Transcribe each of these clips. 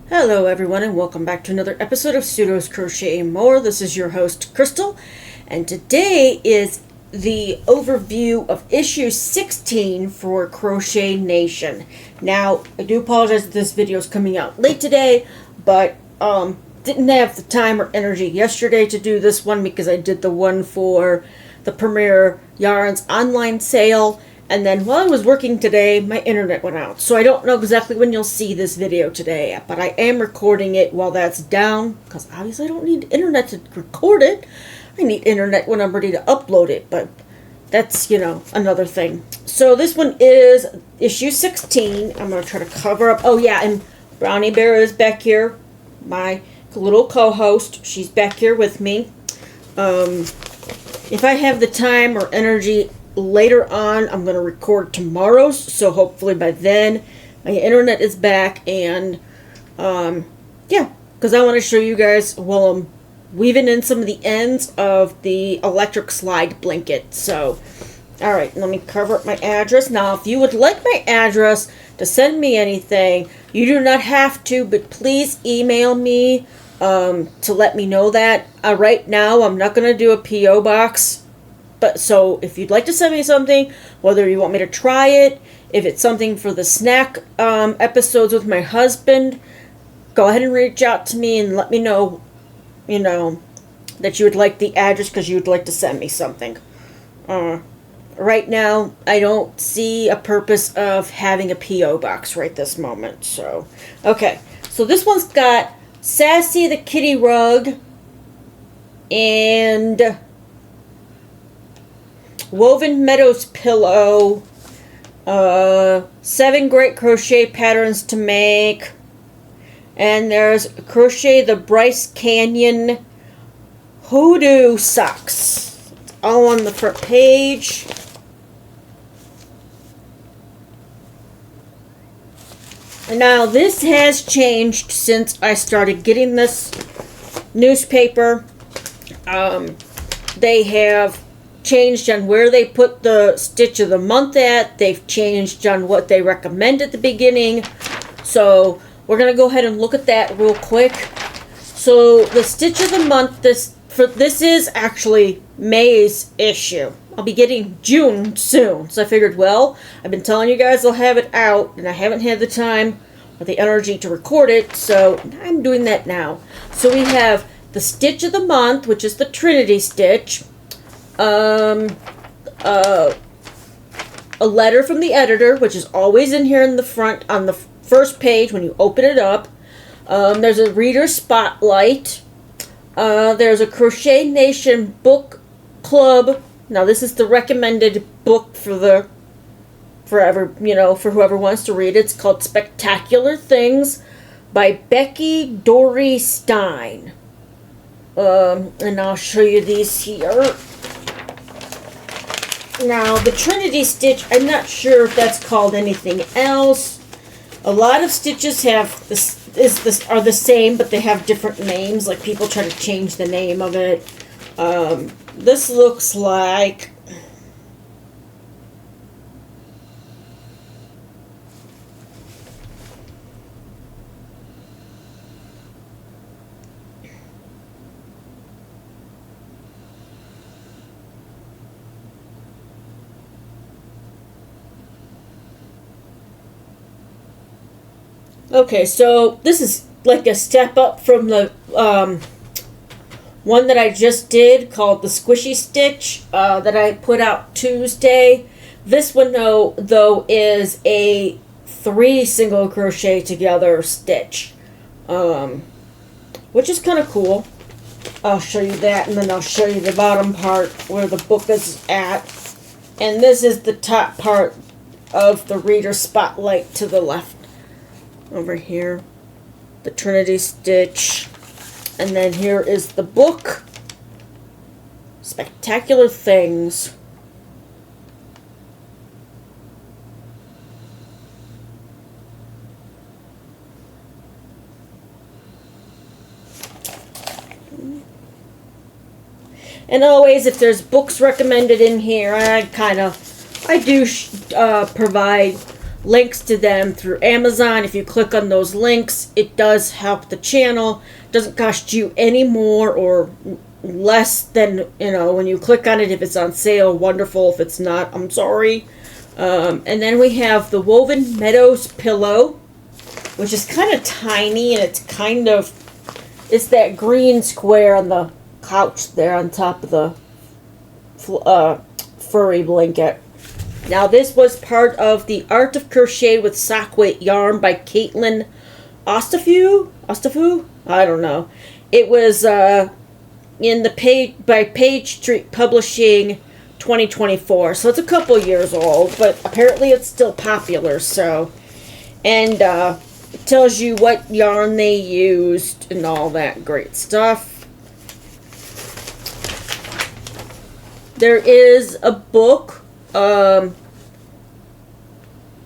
Hello everyone and welcome back to another episode of Pseudo's Crochet More. This is your host Crystal, and today is the overview of issue 16 for Crochet Nation. Now, I do apologize that this video is coming out late today, but didn't have the time or energy yesterday to do this one because I did the one for the Premier Yarns online sale. And then while I was working today, my internet went out. So I don't know exactly when you'll see this video today. But I am recording it while that's down. Because obviously I don't need internet to record it. I need internet when I'm ready to upload it. But that's, another thing. So this one is issue 16. I'm going to try to cover up. Oh yeah, and Brownie Bear is back here. My little co-host. She's back here with me. If I have the time or energy later on, I'm going to record tomorrow's, so hopefully by then my internet is back, and yeah, because I want to show you guys while I'm weaving in some of the ends of the electric slide blanket. So alright, let me cover up my address. Now if you would like my address to send me anything, you do not have to, but please email me to let me know that. Right now I'm not going to do a P.O. box. But so if you'd like to send me something, whether you want me to try it, if it's something for the snack episodes with my husband, go ahead and reach out to me and let me know, that you would like the address because you would like to send me something. Right now, I don't see a purpose of having a P.O. box right this moment. So, okay. So this one's got Sassy the Kitty Rug and Woven Meadows Pillow, 7 great crochet patterns to make, and there's Crochet the Bryce Canyon Hoodoo Socks. It's all on the front page. And now this has changed since I started getting this newspaper. They have changed on where they put the stitch of the month at. They've changed on what they recommend at the beginning. So we're going to go ahead and look at that real quick. So the stitch of the month, this is actually May's issue. I'll be getting June soon. So I figured, well, I've been telling you guys I'll have it out, and I haven't had the time or the energy to record it, so I'm doing that now. So we have the stitch of the month, which is the Trinity stitch. A letter from the editor, which is always in here in the front on the first page when you open it up. There's a reader spotlight. There's a Crochet Nation book club. Now this is the recommended book for whoever wants to read it. It's called Spectacular Things by Becky Dory Stein. And I'll show you these here. Now, the Trinity stitch, I'm not sure if that's called anything else. A lot of stitches are the same, but they have different names. Like, people try to change the name of it. This looks like okay, so this is like a step up from the one that I just did called the Squishy Stitch that I put out Tuesday. This one, though, is a 3 single crochet together stitch, which is kind of cool. I'll show you that, and then I'll show you the bottom part where the book is at. And this is the top part of the reader spotlight to the left. Over here, the Trinity stitch, and then here is the book, Spectacular Things. And always, if there's books recommended in here, I do provide links to them through Amazon. If you click on those links, it does help the channel. It doesn't cost you any more or less than, when you click on it. If it's on sale, wonderful. If it's not, I'm sorry. And then we have the Woven Meadows pillow, which is kind of tiny, and it's that green square on the couch there on top of the furry blanket. Now, this was part of the Art of Crochet with Sock Weight Yarn by Caitlin Ostafu? I don't know. It was in the by Page Street Publishing 2024. So it's a couple years old, but apparently it's still popular. So, and it tells you what yarn they used and all that great stuff. There is a book.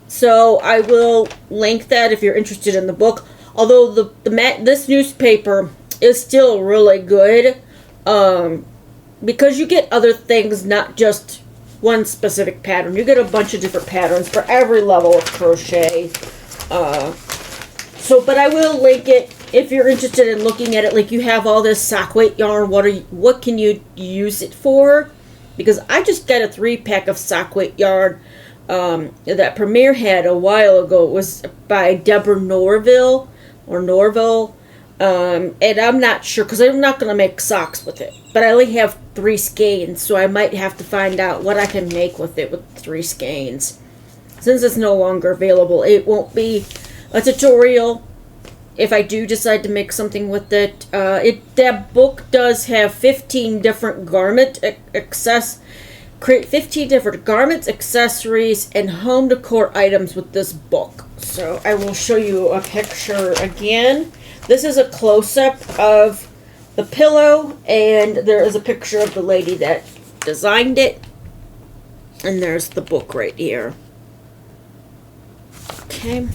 So I will link that if you're interested in the book. Although this newspaper is still really good, because you get other things, not just one specific pattern. You get a bunch of different patterns for every level of crochet. But I will link it if you're interested in looking at it. Like, you have all this sock weight yarn. What can you use it for? Because I just got a 3-pack of sock weight yarn that Premier had a while ago. It was by Deborah Norville. And I'm not sure, because I'm not going to make socks with it. But I only have 3 skeins, so I might have to find out what I can make with it with 3 skeins. Since it's no longer available, it won't be a tutorial. If I do decide to make something with it, that book does have 15 different create 15 different garments, accessories, and home decor items with this book. So I will show you a picture again. This is a close-up of the pillow, and there is a picture of the lady that designed it. And there's the book right here. Okay.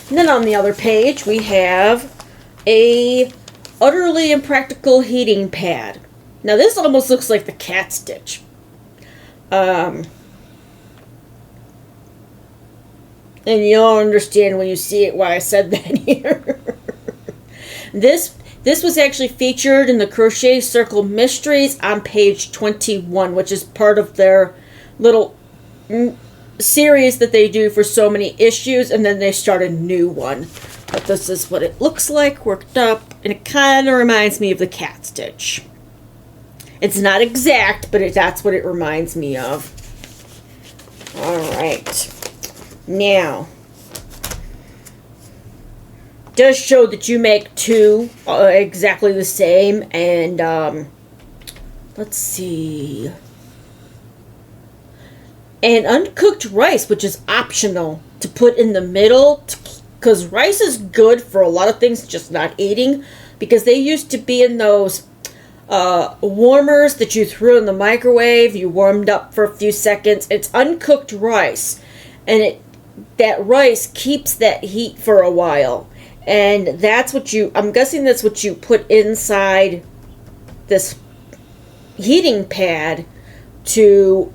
And then on the other page, we have a utterly impractical heating pad. Now, this almost looks like the cat stitch. And you'll understand when you see it why I said that here. This was actually featured in the Crochet Circle Mysteries on page 21, which is part of their little series that they do for so many issues, and then they start a new one. But this is what it looks like, worked up, and it kind of reminds me of the cat stitch. It's not exact, but that's what it reminds me of. Alright. Now, it does show that you make 2 exactly the same, and let's see. And uncooked rice, which is optional to put in the middle, because rice is good for a lot of things, just not eating, because they used to be in those warmers that you threw in the microwave. You warmed up for a few seconds. It's uncooked rice, and that rice keeps that heat for a while, and I'm guessing that's what you put inside this heating pad to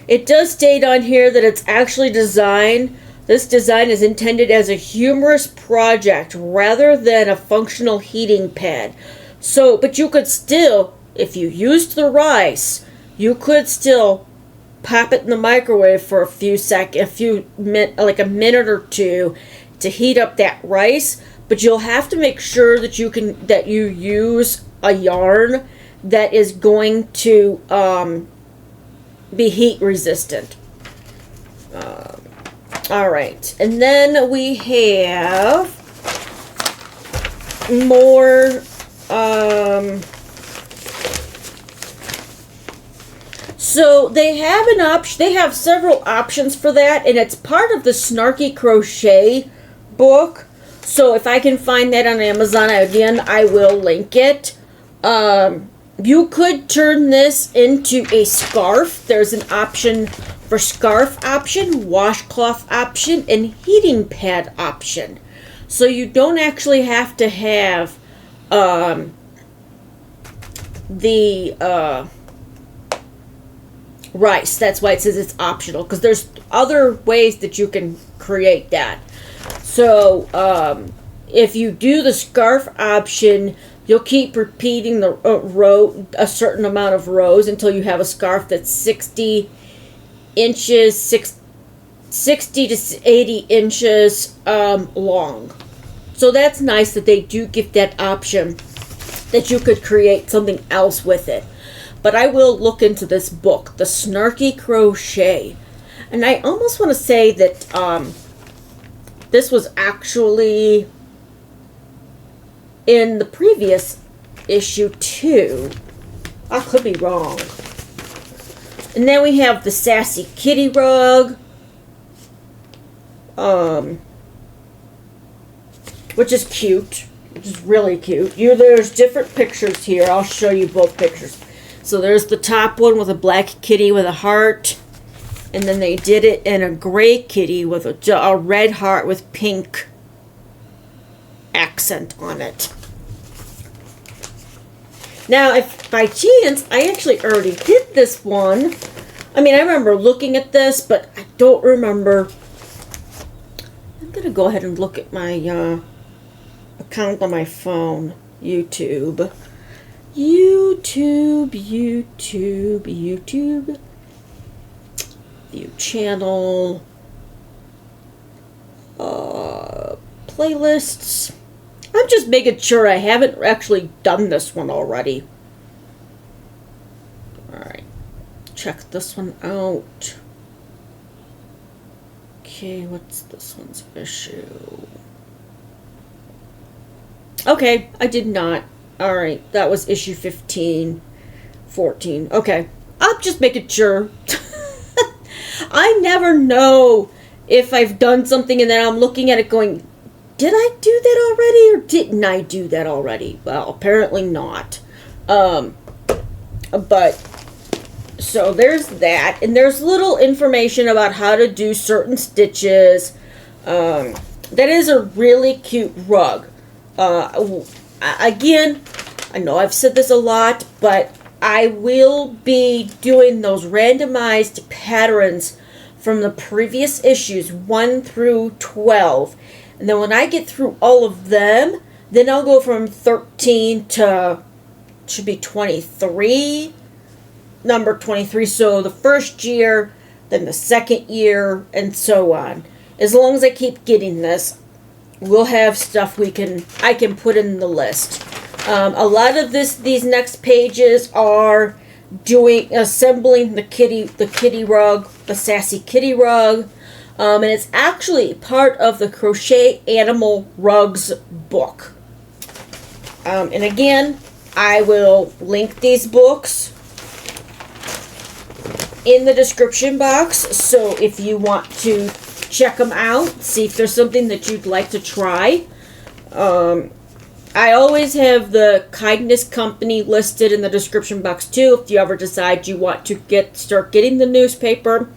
it does state on here that it's actually this design is intended as a humorous project rather than a functional heating pad. So, but you could still, if you used the rice, you could still pop it in the microwave for a minute or 2 to heat up that rice. But you'll have to make sure that you use a yarn that is going to be heat resistant. Alright, and then we have more so they have an option. They have several options for that, and it's part of the Snarky Crochet book. So if I can find that on Amazon, again, I will link it. You could turn this into a scarf. There's an option for scarf option, washcloth option, and heating pad option. So you don't actually have to have the rice. That's why it says it's optional, because there's other ways that you can create that. So if you do the scarf option, you'll keep repeating the row, a certain amount of rows, until you have a scarf that's 60 inches, 60 to 80 inches long. So that's nice that they do give that option that you could create something else with it. But I will look into this book, The Snarky Crochet. And I almost want to say that this was actually in the previous issue too. I could be wrong. And then we have the Sassy Kitty Rug. Which is cute. Which is really cute. There's different pictures here. I'll show you both pictures. So there's the top one with a black kitty with a heart. And then they did it in a gray kitty with a red heart with pink accent on it. Now, if by chance, I actually already did this one. I mean, I remember looking at this, but I don't remember. I'm going to go ahead and look at my account on my phone. YouTube. View channel. Playlists. I'm just making sure I haven't actually done this one already. Alright. Check this one out. Okay, what's this one's issue? Okay, I did not. Alright, that was issue 15, 14. Okay, I'm just making sure. I never know if I've done something and then I'm looking at it going, did I do that already or didn't I do that already? Well, apparently not. But, so there's that. And there's little information about how to do certain stitches. That is a really cute rug. Again, I know I've said this a lot, but I will be doing those randomized patterns from the previous issues 1 through 12. And then when I get through all of them, then I'll go from 13 to, should be 23, number 23. So the first year, then the second year, and so on. As long as I keep getting this, we'll have stuff I can put in the list. A lot of these next pages are assembling the kitty rug, the Sassy Kitty Rug. And it's actually part of the Crochet Animal Rugs book. And again, I will link these books in the description box. So if you want to check them out, see if there's something that you'd like to try. I always have the Kindness Company listed in the description box too. If you ever decide you want to start getting the newspaper.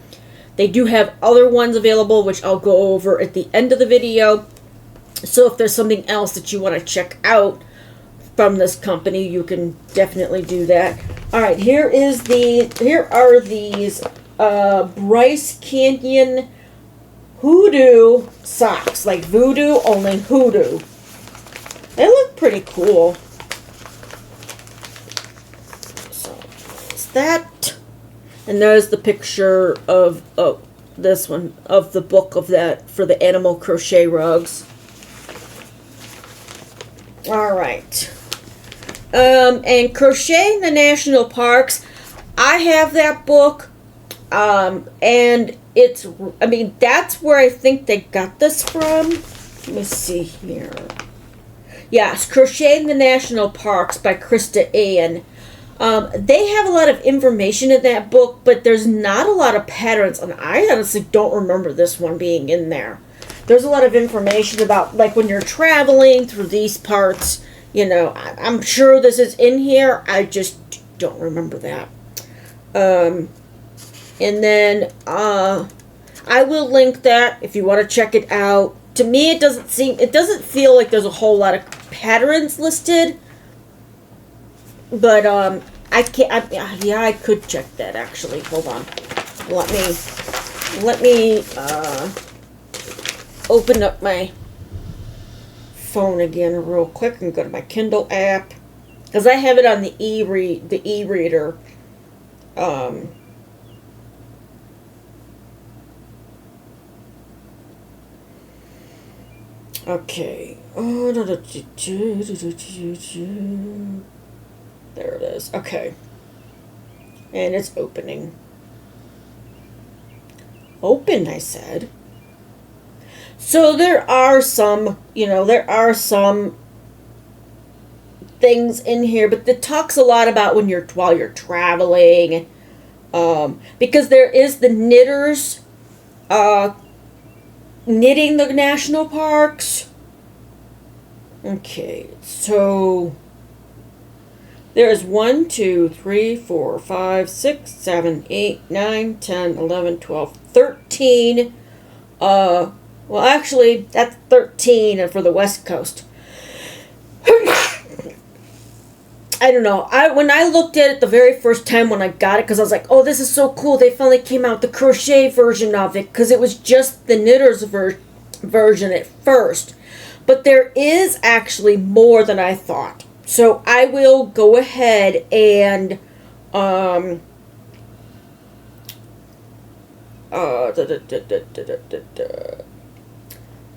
They do have other ones available, which I'll go over at the end of the video. So if there's something else that you want to check out from this company, you can definitely do that. All right, here are these Bryce Canyon Hoodoo socks, like voodoo, only hoodoo. They look pretty cool. So there's that. And there's the picture of this one, of the book of that for the animal crochet rugs. Alright. And Crochet in the National Parks, I have that book. And that's where I think they got this from. Let me see here. Yes, Crochet in the National Parks by Krista Ann. They have a lot of information in that book, but there's not a lot of patterns, and I honestly don't remember this one being in there. There's a lot of information about, like, when you're traveling through these parts, you know, I'm sure this is in here, I just don't remember that. And And then I will link that if you want to check it out. To me, it doesn't feel like there's a whole lot of patterns listed. But I could check that actually. Hold on. Let me open up my phone again real quick and go to my Kindle app, because I have it on the e-reader. Okay. There it is. Okay. And it's opening. Open, I said. So there are some things in here, but it talks a lot about while you're traveling, because there is the knitters, knitting the national parks. Okay, so there's 1, 2, 3, 4, 5, 6, 7, 8, 9, 10, 11, 12, 13. Well, actually, that's 13 for the West Coast. I don't know. When I looked at it the very first time when I got it, because I was like, oh, this is so cool. They finally came out with the crochet version of it, because it was just the knitter's version at first. But there is actually more than I thought. So I will go ahead and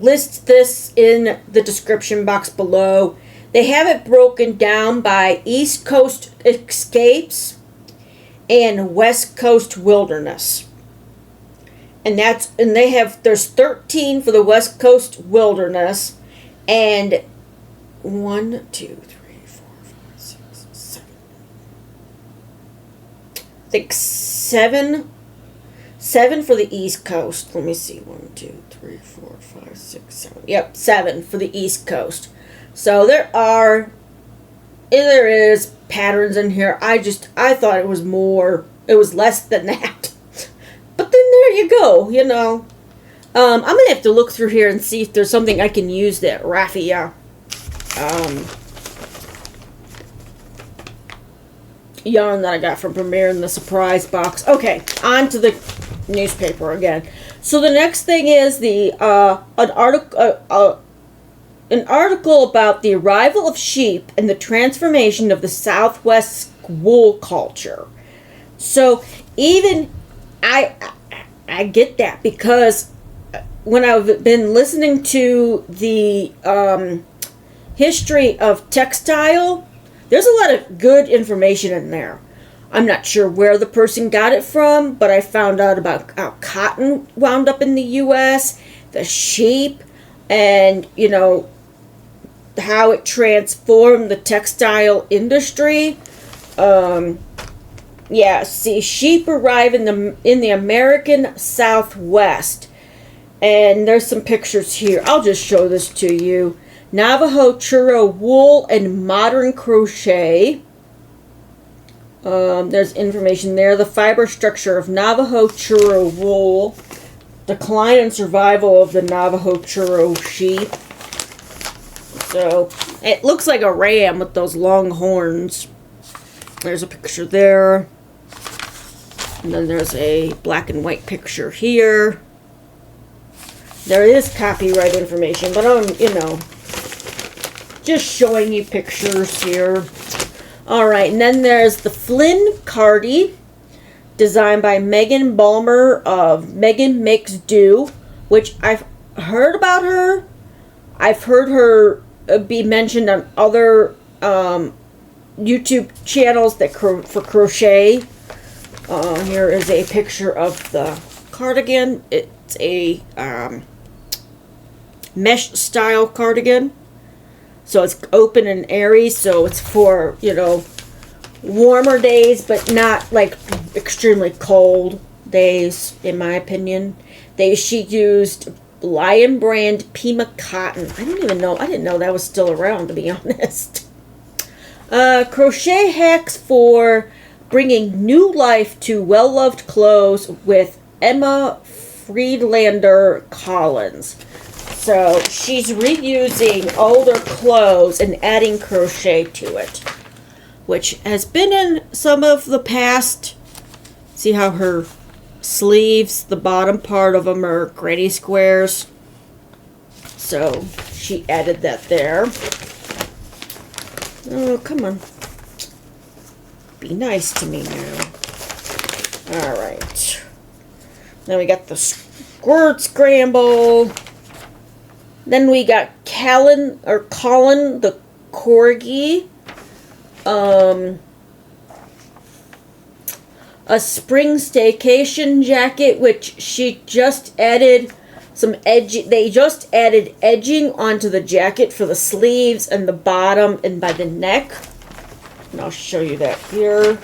list this in the description box below. They have it broken down by East Coast Escapes and West Coast Wilderness. And there's 13 for the West Coast Wilderness, and 1, 2, 3, 4, 5, 6, 7. I think 7 for the East Coast. Let me see. 1, 2, 3, 4, 5, 6, 7. Yep, 7 for the East Coast. So there is patterns in here. I thought it was more. It was less than that. But then there you go, I'm going to have to look through here and see if there's something I can use that raffia yarn that I got from Premier in the surprise box. Okay, on to the newspaper again. So the next thing is an article about the arrival of sheep and the transformation of the Southwest wool culture. So even I get that, because when I've been listening to the history of textile, there's a lot of good information in there. I'm not sure where the person got it from, but I found out about how cotton wound up in the U.S., the sheep, and, how it transformed the textile industry. Sheep arrive in the American Southwest. And there's some pictures here. I'll just show this to you. Navajo churro wool and modern crochet. There's information there. The fiber structure of Navajo churro wool. Decline and survival of the Navajo churro sheep. So, it looks like a ram with those long horns. There's a picture there. And then there's a black and white picture here. There is copyright information, but I'm, just showing you pictures here. Alright, and then there's the Flynn Cardi, designed by Megan Balmer of Megan Makes Do, which I've heard about her. I've heard her be mentioned on other YouTube channels for crochet. Here is a picture of the cardigan. It's a mesh style cardigan. So it's open and airy, so it's for, warmer days, but not like extremely cold days, in my opinion. She used Lion brand Pima cotton. I didn't know that was still around, to be honest. Crochet hacks for bringing new life to well-loved clothes with Emma Friedlander Collins. So she's reusing older clothes and adding crochet to it, which has been in some of the past. See how her sleeves, the bottom part of them are granny squares. So she added that there. Oh, come on. Be nice to me now. Alright. Then we got the Squirt Scramble. Then we got Colin the Corgi. A spring staycation jacket, which she just added some edge. They just added edging onto the jacket for the sleeves and the bottom and by the neck. And I'll show you that here.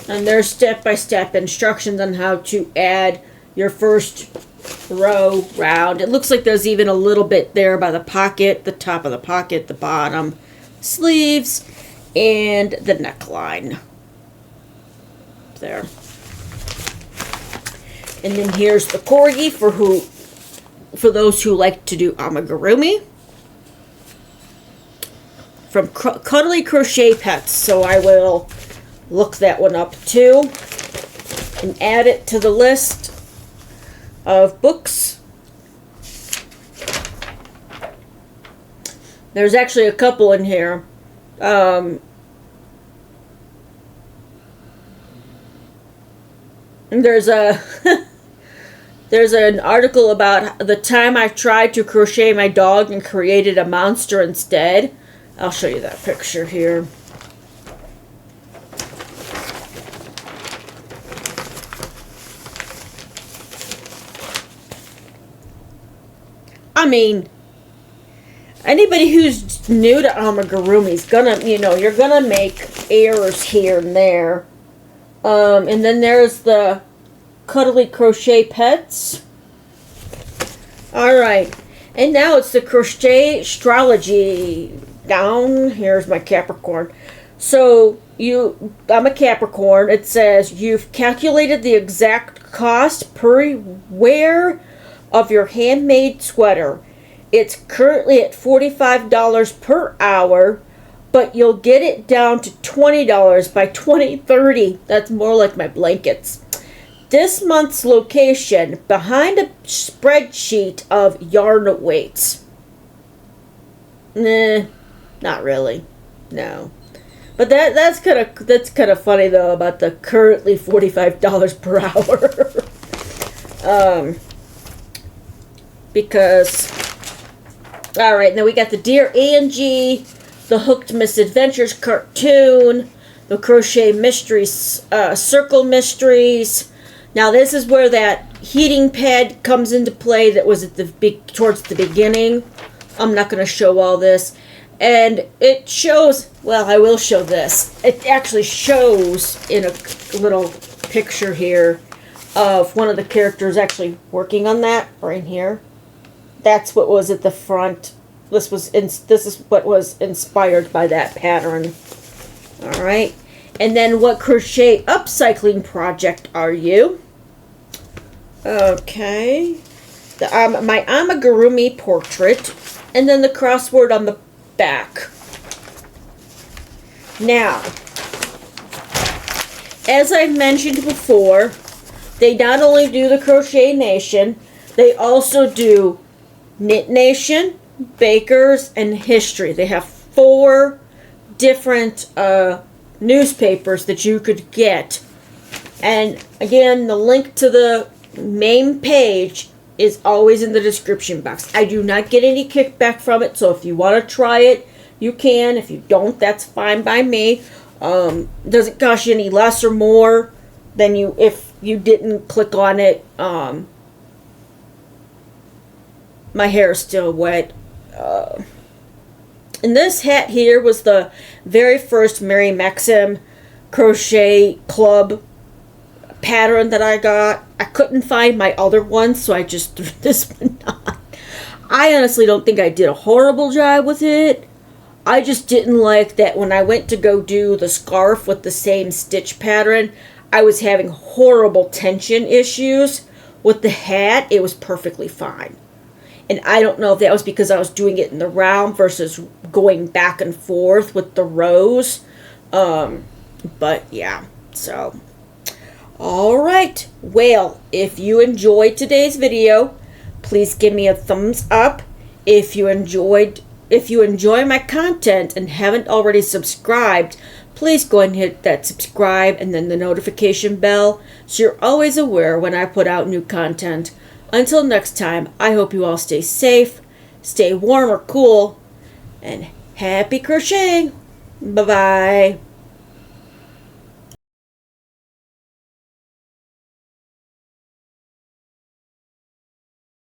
And there's step-by-step instructions on how to add your first row round. It looks like there's even a little bit there by the pocket, the top of the pocket, the bottom, sleeves, and the neckline. There. And then here's the corgi for those who like to do amigurumi. From Cuddly Crochet Pets. So I will look that one up too and add it to the list of books. There's actually a couple in here. And there's a there's an article about the time I tried to crochet my dog and created a monster instead. I'll show you that picture here. I mean, anybody who's new to amigurumi is gonna, you're gonna make errors here and there. And then there's the Cuddly Crochet Pets. Alright, and now it's the Crochet Astrology. Down, here's my Capricorn. So, I'm a Capricorn. It says, you've calculated the exact cost per wear of your handmade sweater. It's currently at $45 per hour, but you'll get it down to $20 by 2030. That's more like my blankets. This month's location, behind a spreadsheet of yarn weights. Nah, not really. No. But that's kind of funny though about the currently $45 per hour. Because alright, now we got the Dear Angie, the Hooked Misadventures cartoon, the Crochet Mysteries, Circle Mysteries. Now this is where that heating pad comes into play that was at towards the beginning. I'm not going to show all this. And it shows, well, I will show this. It actually shows in a little picture here of one of the characters actually working on that right here. That's what was at the front. This is what was inspired by that pattern. All right. And then what crochet upcycling project are you? Okay. My amigurumi portrait, and then the crossword on the back. Now, as I've mentioned before, they not only do the Crochet Nation, they also do Knit Nation, Bakers, and History. They have 4 different newspapers that you could get. And again, the link to the main page is always in the description box. I do not get any kickback from it, so if you want to try it, you can. If you don't, that's fine by me. Doesn't cost you any less or more than if you didn't click on it. My hair is still wet. And this hat here was the very first Mary Maxim Crochet Club pattern that I got. I couldn't find my other one, so I just threw this one on. I honestly don't think I did a horrible job with it. I just didn't like that when I went to go do the scarf with the same stitch pattern, I was having horrible tension issues. With the hat, it was perfectly fine. And I don't know if that was because I was doing it in the round versus going back and forth with the rows. But yeah, so. Alright, well, if you enjoyed today's video, please give me a thumbs up. If you enjoy my content and haven't already subscribed, please go ahead and hit that subscribe and then the notification bell so you're always aware when I put out new content. Until next time, I hope you all stay safe, stay warm or cool, and happy crocheting. Bye-bye.